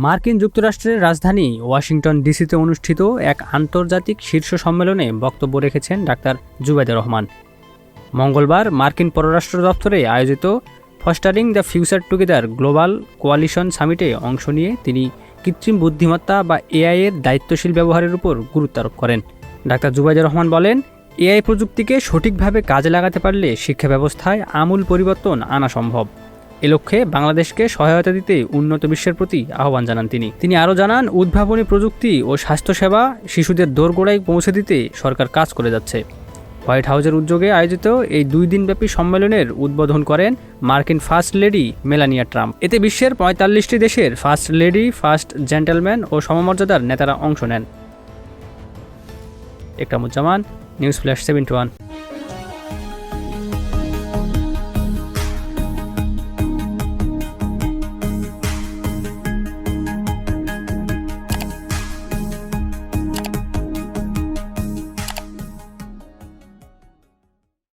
মার্কিন যুক্তরাষ্ট্রের রাজধানী ওয়াশিংটন ডিসিতে অনুষ্ঠিত এক আন্তর্জাতিক শীর্ষ সম্মেলনে বক্তব্য রেখেছেন ডাক্তার জুবাইদুর রহমান। মঙ্গলবার মার্কিন পররাষ্ট্র দপ্তরে আয়োজিত fostering the future together global coalition সামিটে অংশ নিয়ে তিনি কৃত্রিম বুদ্ধিমত্তা বা এআই এর দায়িত্বশীল ব্যবহারের উপর গুরুত্ব আরোপ করেন। ডাক্তার জুবাইদুর রহমান বলেন, এআই প্রযুক্তিকে সঠিকভাবে কাজে লাগাতে পারলে শিক্ষা ব্যবস্থায় আমূল পরিবর্তন আনা সম্ভব। এ লক্ষ্যে বাংলাদেশকে সহায়তা দিতে উন্নত বিশ্বের প্রতি আহ্বান জানান তিনি আরও জানান, উদ্ভাবনী প্রযুক্তি ও স্বাস্থ্যসেবা শিশুদের দোরগোড়ায় পৌঁছে দিতে সরকার কাজ করে যাচ্ছে। হোয়াইট হাউসের উদ্যোগে আয়োজিত এই 2 দিনব্যাপী সম্মেলনের উদ্বোধন করেন মার্কিন ফার্স্ট লেডি মেলানিয়া ট্রাম্প। এতে বিশ্বের 45টি দেশের ফার্স্ট লেডি, ফার্স্ট জেন্টলম্যান ও সমমর্যাদার নেতারা অংশ নেন। Ekramuzzaman, news flash 71।